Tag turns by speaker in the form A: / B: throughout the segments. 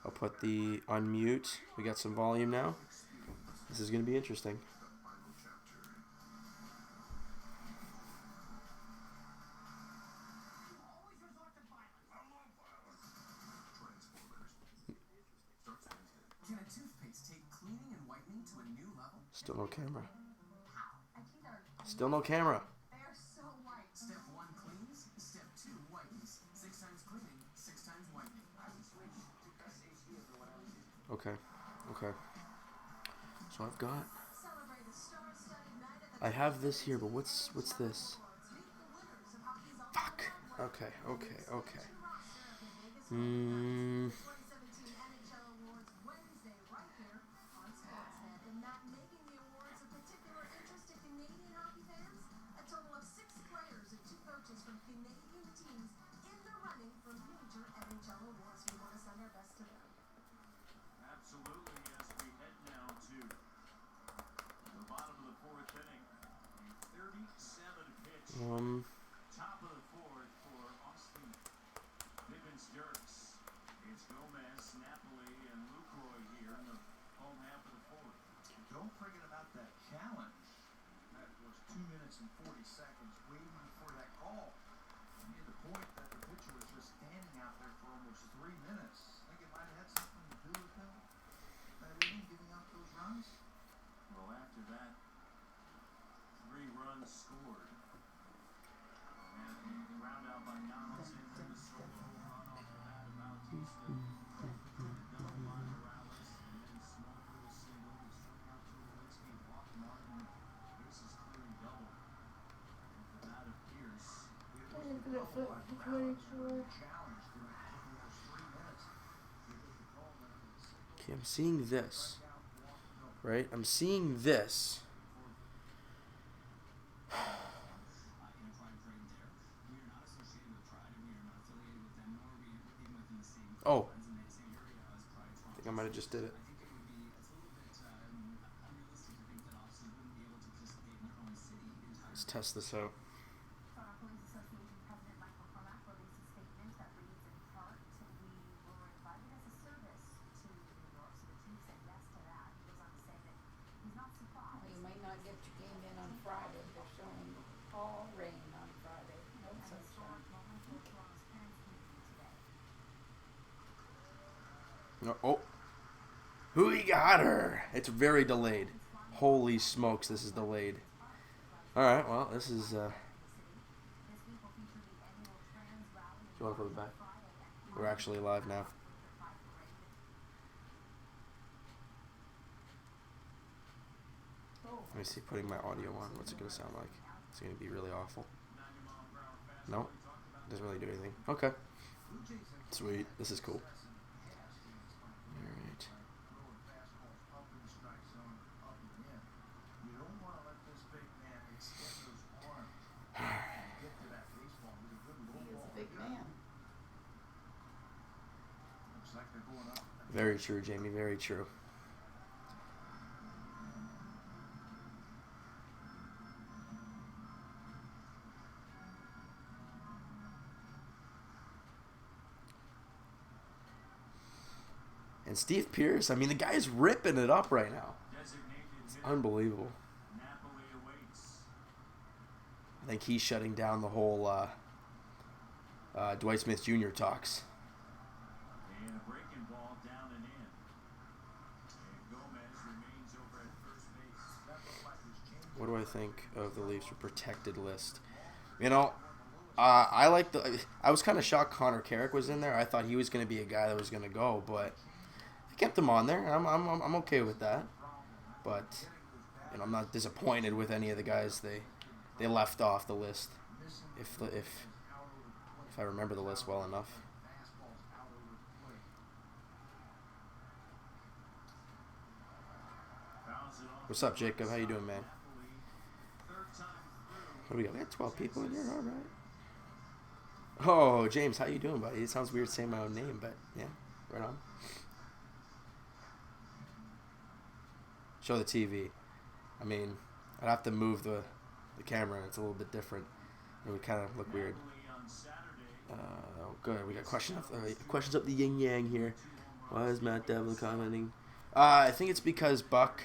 A: I'll put the unmute. We got some volume now. This is going to be interesting. Still no camera. Still no camera. Step 1 cleans, step 2 whitens. 6 times cleaning, 6 times whitening. Okay. Okay. So I've got I have this here, but what's this? Fuck. Okay, okay, okay.
B: Top of the fourth for Austin Pippins Dirks. It's Gomez, Napoli, and Lucroy here in the home half of the fourth. Don't forget about that challenge. That was 2 minutes and 40 seconds waiting for that call. I made the point that the pitcher was just standing out there for almost 3 minutes. I think it might have had something to do with that inning, giving up those runs. Well, after that, 3 runs scored. Round out by Donaldson for the solo run off the bat of Bautista. Double by Morales, and then Smoke with a single. He struck out Tulowitzki, walked Martin. Bases clearing double. Off the bat of Pierce.
A: Okay, I'm seeing this. Right? I'm seeing this. Oh. I think I might have just did it. Let's test this out.
C: You might not get your game in on Friday. They're showing all rain on Friday. No sunshine.
A: Oh. Who got her? It's very delayed. Holy smokes, this is delayed. Alright, well, this is, Do you want to put it back? We're actually live now. Let me see, putting my audio on. What's it going to sound like? It's going to be really awful. No? Doesn't really do anything. Okay. Sweet. This is cool. Alright.
C: He is a big man.
A: Very true, Jamie. Very true. And Steve Pierce, I mean, the guy's ripping it up right now. It's unbelievable. I think he's shutting down the whole Dwight Smith Jr. talks.
B: And a breaking ball down and in. And Gomez remains over at first base.
A: What do I think of the Leafs' protected list? You know, I like the. I was kind of shocked Connor Carrick was in there. I thought he was going to be a guy that was going to go, but they kept him on there. I'm okay with that. But you know, I'm not disappointed with any of the guys they left off the list. If I remember the list well enough. What's up, Jacob? How you doing, man? What do we got? We got 12 people in here, all right. Oh, James, how you doing, buddy? It sounds weird saying my own name, but yeah, right on. Show the TV. I mean, I'd have to move the camera. It's a little bit different. It would kind of look weird. Oh, good. We got questions up the yin yang here. Why is Matt Devlin commenting? I think it's because Buck.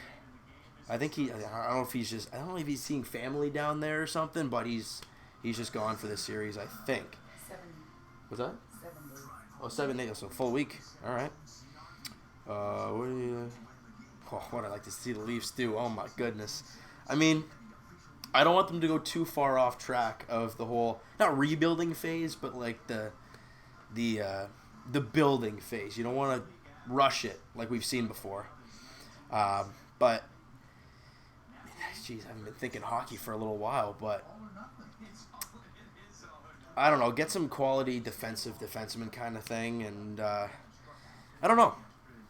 A: I think he. I don't know if he's just. I don't know if he's seeing family down there or something, but he's just gone for the series. I think.
C: 7.
A: What's that?
C: 7 days.
A: Oh, 7 days. So full week. All right. What do you? Oh, what I like to see the Leafs do. Oh my goodness. I mean, I don't want them to go too far off track of the whole not rebuilding phase, but like the building phase. You don't want to rush it like we've seen before. But jeez, I haven't been thinking hockey for a little while, but I don't know. Get some quality defenseman kind of thing, and I don't know.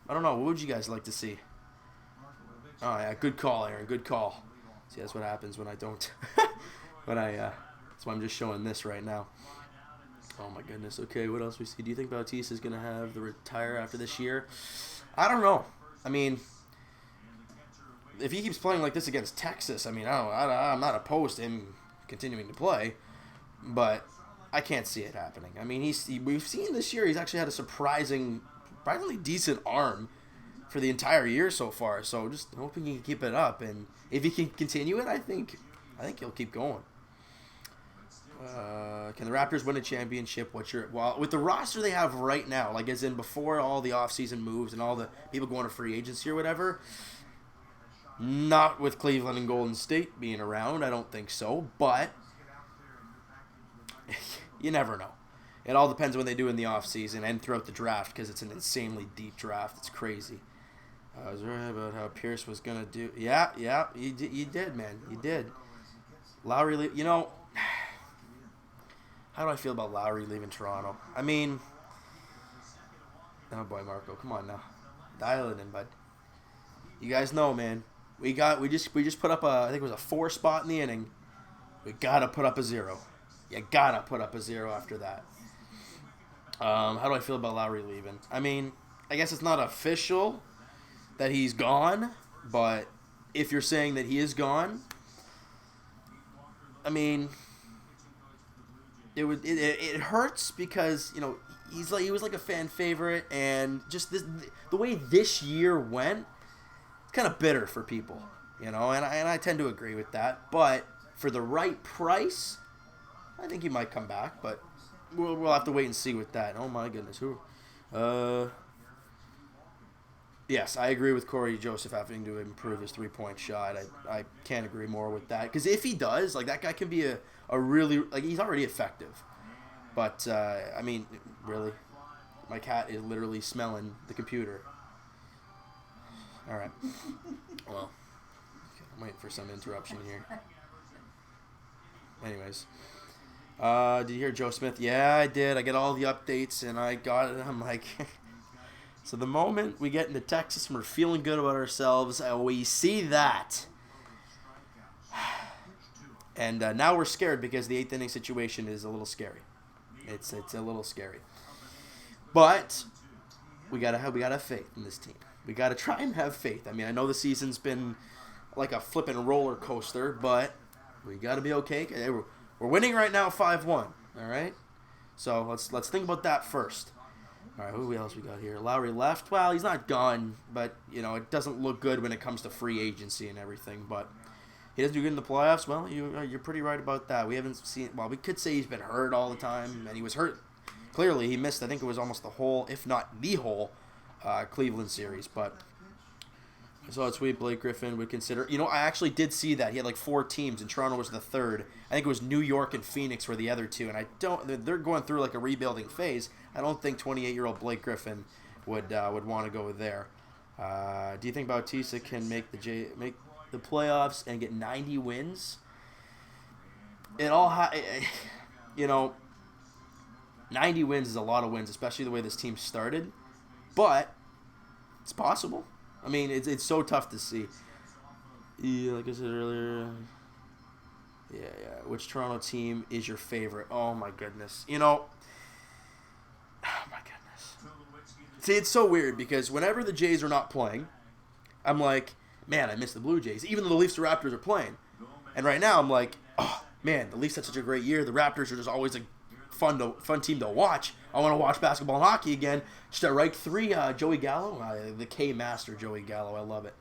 A: What would you guys like to see? Oh yeah, good call, Aaron. Good call. See, that's what happens when I don't. That's why I'm just showing this right now. Oh my goodness. Okay, what else we see? Do you think Bautista is gonna have the retire after this year? I don't know. I mean, if he keeps playing like this against Texas, I mean, I'm not opposed to him continuing to play, but I can't see it happening. I mean, we've seen this year he's actually had a surprisingly decent arm for the entire year so far. So just hoping he can keep it up, and if he can continue it, I think he'll keep going. Can the Raptors win a championship? With the roster they have right now, like as in before all the offseason moves and all the people going to free agency or whatever? Not with Cleveland and Golden State being around, I don't think so. But you never know. It all depends on what they do in the offseason and throughout the draft, because it's an insanely deep draft. It's crazy. I was right about how Pierce was going to do. Yeah, you did, man. You did. Lowry, how do I feel about Lowry leaving Toronto? I mean, oh boy, Marco, come on now. Dial it in, bud. You guys know, man. We just put up I think it was a 4 spot in the inning. We got to put up a 0. You got to put up a 0 after that. How do I feel about Lowry leaving? I mean, I guess it's not official that he's gone, but if you're saying that he is gone, I mean, it hurts because he was like a fan favorite, and just the way this year went, it's kind of bitter for people, and I tend to agree with that. But for the right price, I think he might come back, but we'll have to wait and see with that. Oh my goodness, who? Yes, I agree with Corey Joseph having to improve his 3-point shot. I can't agree more with that, because if he does, like, that guy can be a really, like, he's already effective. But I mean, really, my cat is literally smelling the computer. All right. Well, I'm waiting for some interruption here. Anyways. Did you hear Joe Smith? Yeah, I did. I get all the updates, and I got it. I'm like, so the moment we get into Texas and we're feeling good about ourselves, we see that. And now we're scared because the 8th inning situation is a little scary. It's a little scary. But we gotta have faith in this team. We gotta try and have faith. I mean, I know the season's been like a flipping roller coaster, but we gotta be okay. We're winning right now 5-1, all right? So let's think about that first. All right, who else we got here? Lowry left. Well, he's not gone, but, it doesn't look good when it comes to free agency and everything. But he doesn't do good in the playoffs. Well, you're pretty right about that. We haven't seen – well, we could say he's been hurt all the time, and he was hurt. Clearly, he missed, I think it was almost the whole, if not the whole, Cleveland series. But I saw a tweet Blake Griffin would consider. I actually did see that. He had like 4 teams, and Toronto was the 3rd. I think it was New York and Phoenix were the other 2, and they're going through like a rebuilding phase. I don't think 28-year-old Blake Griffin would want to go there. Do you think Bautista can make the playoffs and get 90 wins? It all 90 wins is a lot of wins, especially the way this team started. But it's possible. I mean, it's so tough to see. Yeah, like I said earlier. Yeah. Which Toronto team is your favorite? Oh, my goodness. Oh, my goodness. See, it's so weird because whenever the Jays are not playing, I'm like, man, I miss the Blue Jays, even though the Leafs and Raptors are playing. And right now I'm like, oh, man, the Leafs had such a great year. The Raptors are just always a fun team to watch. I want to watch basketball and hockey again. Strike 3, Joey Gallo, the K master Joey Gallo. I love it.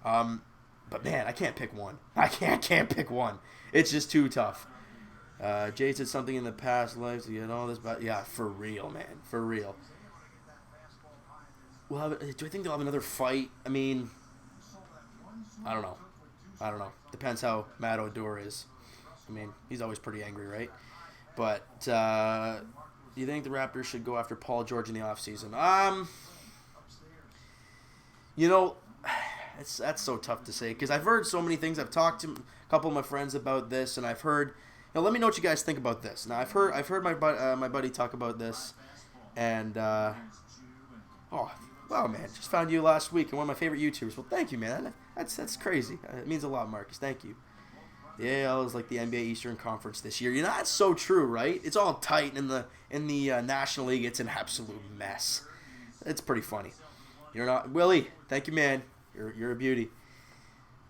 A: But man, I can't pick one. I can't pick one. It's just too tough. Jay said something in the past lives to get all this, but yeah, for real, man, for real. Well, do I think they'll have another fight? I mean, I don't know. Depends how Matt Odor is. I mean, he's always pretty angry, right? But do you think the Raptors should go after Paul George in the offseason? You know, that's so tough to say because I've heard so many things. I've talked to a couple of my friends about this, and I've heard. Now, let me know what you guys think about this. Now, I've heard my buddy talk about this, and oh, wow, man, just found you last week and one of my favorite YouTubers. Well, thank you, man. That's crazy. It means a lot, Marcus. Thank you. The AL is like the NBA Eastern Conference this year. You know, that's so true, right? It's all tight, and in the National League, it's an absolute mess. It's pretty funny. You're not Willie. Thank you, man. You're a beauty.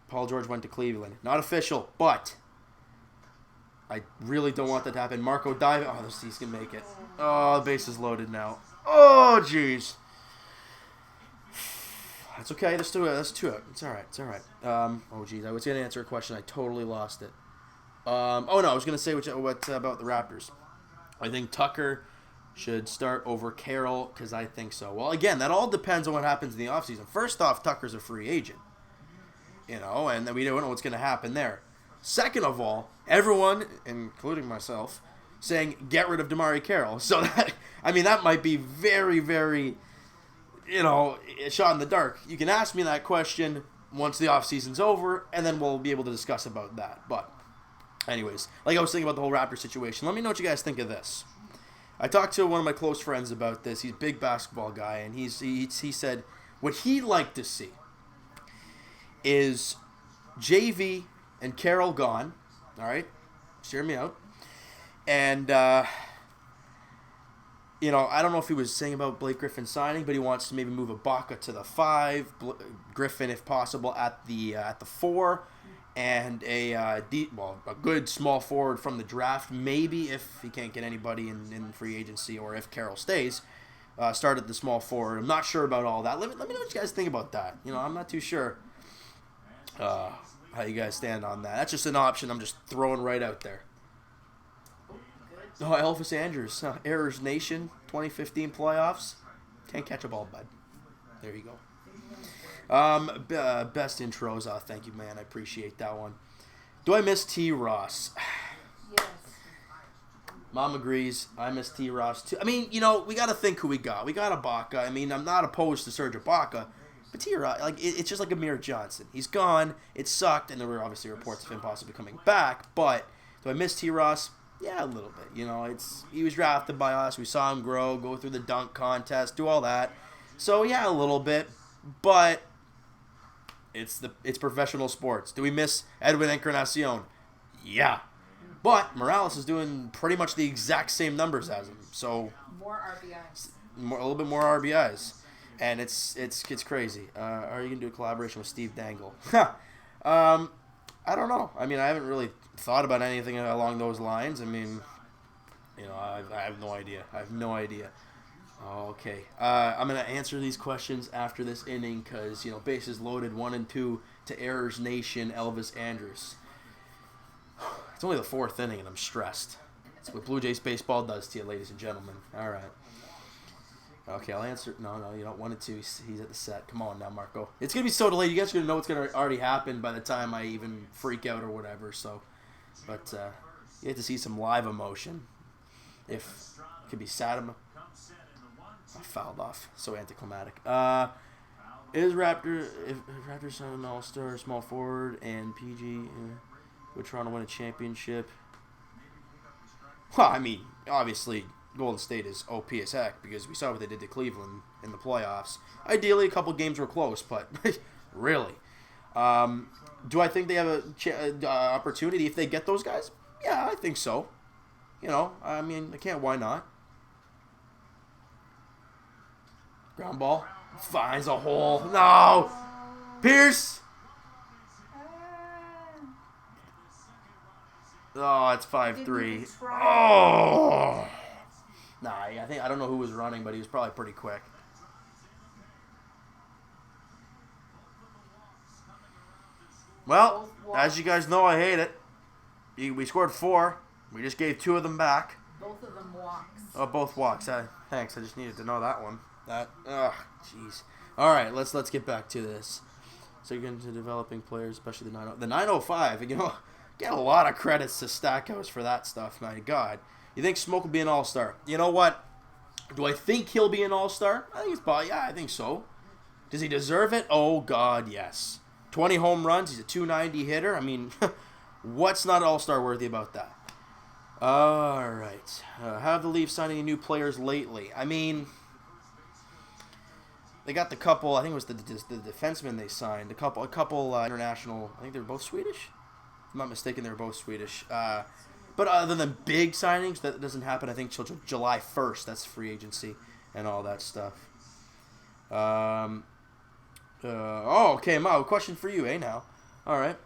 A: Paul George went to Cleveland. Not official, but I really don't want that to happen. Marco diving. Oh, he's gonna make it. Oh, the base is loaded now. Oh, jeez. That's okay. Let's do it. It's all right. Oh, geez. I was going to answer a question. I totally lost it. Oh, no. I was going to say what about the Raptors. I think Tucker should start over Carroll because I think so. Well, again, that all depends on what happens in the offseason. First off, Tucker's a free agent. And then we don't know what's going to happen there. Second of all, everyone, including myself, saying get rid of DeMarre Carroll. So, that might be very, very... a shot in the dark. You can ask me that question once the offseason's over, and then we'll be able to discuss about that. But, anyways, like I was thinking about the whole Raptor situation, let me know what you guys think of this. I talked to one of my close friends about this. He's a big basketball guy, and he said what he'd like to see is JV and Carroll gone. All right? Hear me out. And, I don't know if he was saying about Blake Griffin signing, but he wants to maybe move Ibaka to the 5, Griffin, if possible, at the 4, and a good small forward from the draft, maybe if he can't get anybody in free agency or if Carroll stays, start at the small forward. I'm not sure about all that. Let me know what you guys think about that. I'm not too sure how you guys stand on that. That's just an option I'm just throwing right out there. Oh, Elvis Andrews, Errors Nation, 2015 playoffs. Can't catch a ball, bud. There you go. Best intros. Thank you, man. I appreciate that one. Do I miss T. Ross?
C: Yes.
A: Mom agrees. I miss T. Ross, too. We got to think who we got. We got Ibaka. I'm not opposed to Serge Ibaka. But T. Ross, it's just like Amir Johnson. He's gone. It sucked. And there were obviously reports of him possibly coming back. But do I miss T. Ross? Yeah, a little bit. He was drafted by us. We saw him grow, go through the dunk contest, do all that. So yeah, a little bit, but it's professional sports. Do we miss Edwin Encarnacion? Yeah, but Morales is doing pretty much the exact same numbers as him. So
C: more RBIs.
A: A little bit more RBIs, and it's crazy. Are you gonna do a collaboration with Steve Dangle? I don't know. I haven't really thought about anything along those lines. I have no idea. Okay. I'm going to answer these questions after this inning because, bases loaded 1 and 2 to Errors Nation, Elvis Andrews. It's only the 4th inning and I'm stressed. That's what Blue Jays baseball does to you, ladies and gentlemen. All right. Okay, I'll answer. No, you don't want it to. He's at the set. Come on now, Marco. It's going to be so delayed. You guys are going to know what's going to already happen by the time I even freak out or whatever. So, but you have to see some live emotion. If it could be sad. I fouled off. So anticlimactic. If Raptors sign an all-star, small forward, and PG, would Toronto win a championship? Well, obviously, Golden State is OP as heck because we saw what they did to Cleveland in the playoffs. Ideally, a couple games were close, but really. Do I think they have a opportunity if they get those guys? Yeah, I think so. I can't. Why not? Ground ball. Finds a hole. No! Pierce! Oh, it's 5-3. Oh! Nah, I don't know who was running, but he was probably pretty quick. Well, as you guys know, I hate it. We scored 4. We just gave 2 of them back.
C: Both of them walks.
A: Oh, both walks. Thanks. I just needed to know that one. Jeez. All right, let's get back to this. So you're getting to developing players, especially the 905. You know, get a lot of credits to Stackhouse for that stuff. My God. You think Smoke will be an all-star? You know what? Do I think he'll be an all-star? I think he's probably, yeah, I think so. Does he deserve it? Oh, God, yes. 20 home runs. He's a 290 hitter. I mean, what's not all-star worthy about that? All right. Have the Leafs signed any new players lately? I mean, they got the couple. I think it was the defenseman they signed. A couple international. I think they were both Swedish. If I'm not mistaken, they were both Swedish. But other than big signings, that doesn't happen. I think till July 1st. That's free agency and all that stuff. Okay, Mo. Question for you, now. All right.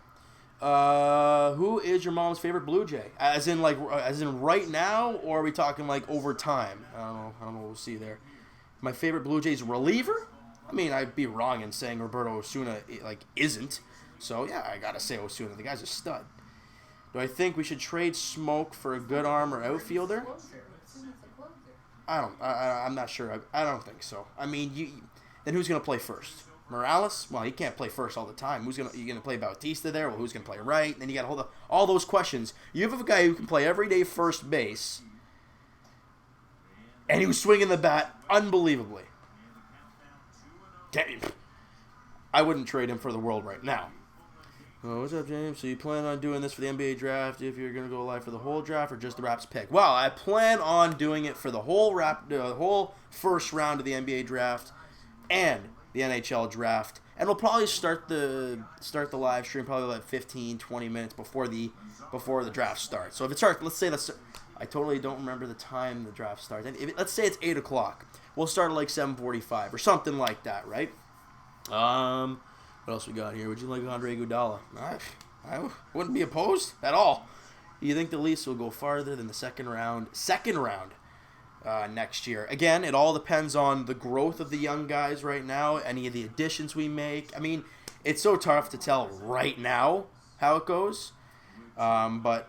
A: Who is your mom's favorite Blue Jay? As in right now, or are we talking like over time? I don't know. We'll see there. My favorite Blue Jays reliever? I mean, I'd be wrong in saying Roberto Osuna isn't. So yeah, I gotta say Osuna. The guy's a stud. Do I think we should trade Smoke for a good arm or outfielder? I'm not sure. I don't think so. I mean, then who's gonna play first? Morales? Well, he can't play first all the time. You gonna play Bautista there? Well, who's gonna play right? And then you got to hold up all those questions. You have a guy who can play every day first base, and he was swinging the bat unbelievably. I wouldn't trade him for the world right now. Oh, what's up, James? So you plan on doing this for the NBA draft? If you're gonna go live for the whole draft or just the Raps pick? Well, I plan on doing it for the whole first round of the NBA draft and the NHL draft, and we'll probably start the live stream probably like 15-20 minutes before the draft starts. So if it starts, I totally don't remember the time the draft starts. Let's say it's 8 o'clock. We'll start at like 7:45 or something like that, right? What else we got here? Would you like Andre Iguodala? I wouldn't be opposed at all. Do you think the Leafs will go farther than the second round next year? Again, it all depends on the growth of the young guys right now, any of the additions we make. I mean, it's so tough to tell right now how it goes, but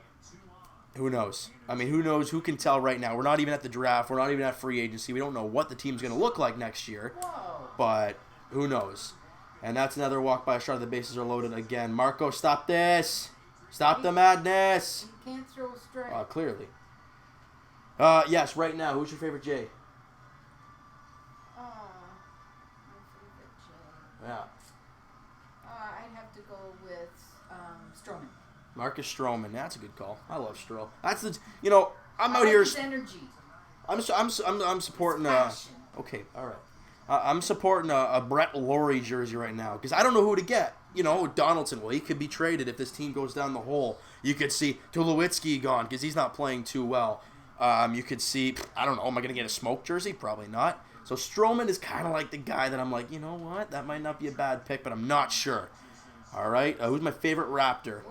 A: who knows? I mean, who knows? Who can tell right now? We're not even at the draft. We're not even at free agency. We don't know what the team's going to look like next year, but who knows? And that's another walk by a shot. The bases are loaded again. Marco, stop this. Stop the madness.
C: You can't throw a strike.
A: Clearly. Yes, right now. Who's your favorite Jay?
C: My favorite Jay.
A: Yeah.
C: I'd have to go with Stroman.
A: Marcus Stroman. That's a good call. I love Stro. That's I'm out here.
C: His energy.
A: I'm supporting.
C: Passion.
A: Okay, all right. I'm supporting a Brett Lowry jersey right now because I don't know who to get. Donaldson. Well, he could be traded if this team goes down the hole. You could see Tulowitzki gone because he's not playing too well. You could see, I don't know, am I going to get a Smoke jersey? Probably not. So Stroman is kind of like the guy that I'm like, you know what? That might not be a bad pick, but I'm not sure. All right. Who's my favorite Raptor?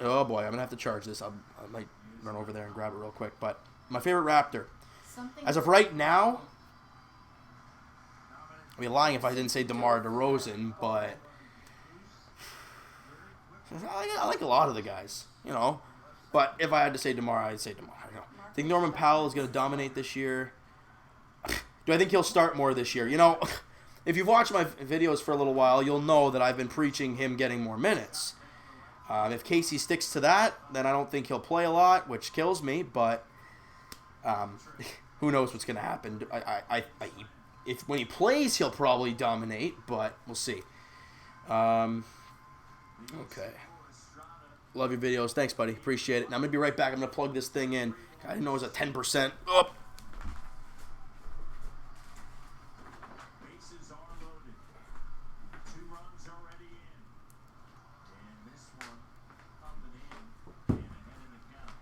A: Oh boy, I'm going to have to charge this. I might run over there and grab it real quick. But my favorite Raptor. As of right now, I'd be lying if I didn't say DeMar DeRozan, but I like a lot of the guys, But if I had to say DeMar, I'd say DeMar. I think Norman Powell is going to dominate this year. Do I think he'll start more this year? If you've watched my videos for a little while, you'll know that I've been preaching him getting more minutes. If Casey sticks to that, then I don't think he'll play a lot, which kills me, but who knows what's going to happen. If when he plays, he'll probably dominate, but we'll see. Okay. Love your videos. Thanks, buddy. Appreciate it. And I'm going to be right back. I'm going to plug this thing in. I didn't know it was at 10%. Oh.
B: Bases are loaded. 2 runs already in. And this one coming in and ahead in the count.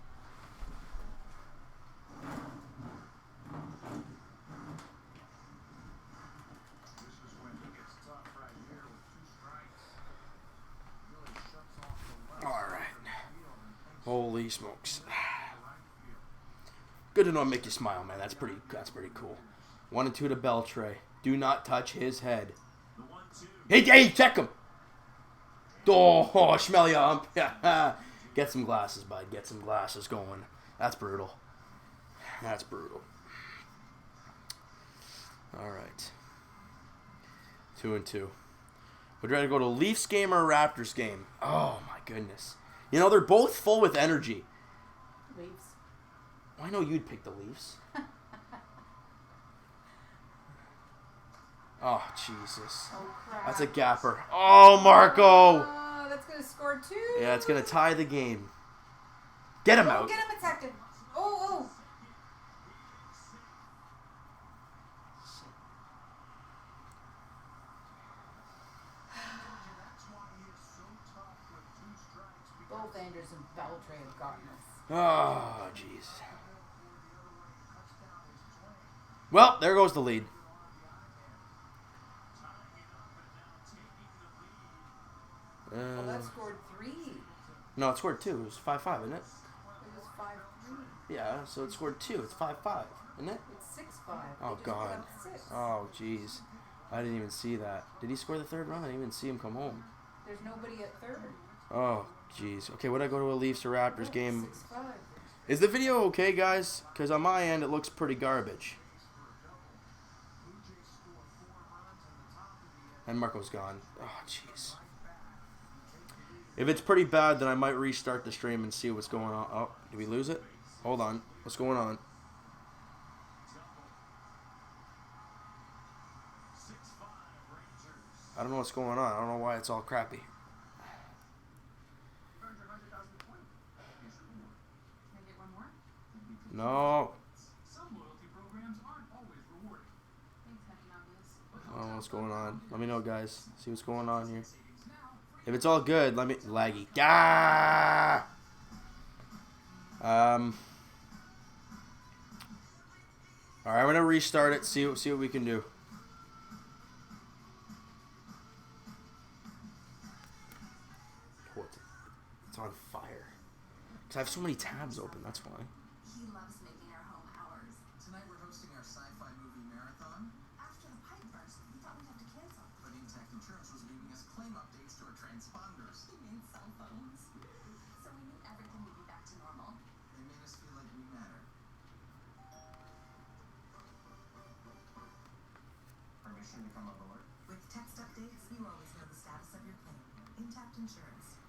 B: This is when it gets tough right here with 2 strikes. Really shuts off the left.
A: All right. Holy smokes. Good good to know I make you smile, man. That's pretty cool. 1 and 2 to Beltray. Do not touch his head. Hey, check him. Oh, Schmeliump. Get some glasses, bud. Get some glasses going. That's brutal. That's brutal. All right. 2 and 2. Would you rather go to a Leafs game or a Raptors game? Oh, my goodness. You know, they're both full with energy.
C: Leafs.
A: I know you'd pick the Leafs. Oh, Jesus.
C: Oh, crap.
A: That's a gapper. Oh, Marco.
C: That's going to score 2.
A: Yeah, it's going to tie the game. Get him out.
C: Get him attacked. Oh. Both Anders and Beltray have gotten us.
A: Oh, jeez. Well, there goes the lead.
C: Well, that scored 3.
A: No, it scored 2. It was 5-5, isn't it?
C: It was 5-3.
A: Yeah, so it scored 2. It's 5-5, isn't it?
C: It's 6-5.
A: Oh, God. Oh, jeez. I didn't even see that. Did he score the third run? I didn't even see him come home.
C: There's nobody at third.
A: Oh, jeez. Okay, would I go to a Leafs or Raptors game?
C: 6-5.
A: Is the video okay, guys? Because on my end, it looks pretty garbage. And Marco's gone. Oh, jeez. If it's pretty bad, then I might restart the stream and see what's going on. Oh, did we lose it? Hold on. What's going on? I don't know what's going on. I don't know why it's all crappy.
C: Can I get one more?
A: No.
B: Some loyalty programs aren't always rewarding.
C: Thanks, honey, not this.
A: I don't know what's going on. Let me know, guys. See what's going on here. If it's all good, let me... Laggy. Ah! Alright, I'm going to restart it. See what we can do. Oh, it's on fire. Because I have so many tabs open, that's why.
D: He loves making our home ours.
E: Tonight we're hosting our sci-fi movie marathon.
D: After the pipe burst, we thought we'd have to cancel.
E: But Intact Insurance was leaving us claim updates to our transponders.
D: He means cell phones. So we knew everything would be back to normal.
E: They made us feel like we matter.
B: Permission to come aboard.
D: With text updates, you always know the status of your claim. Intact Insurance.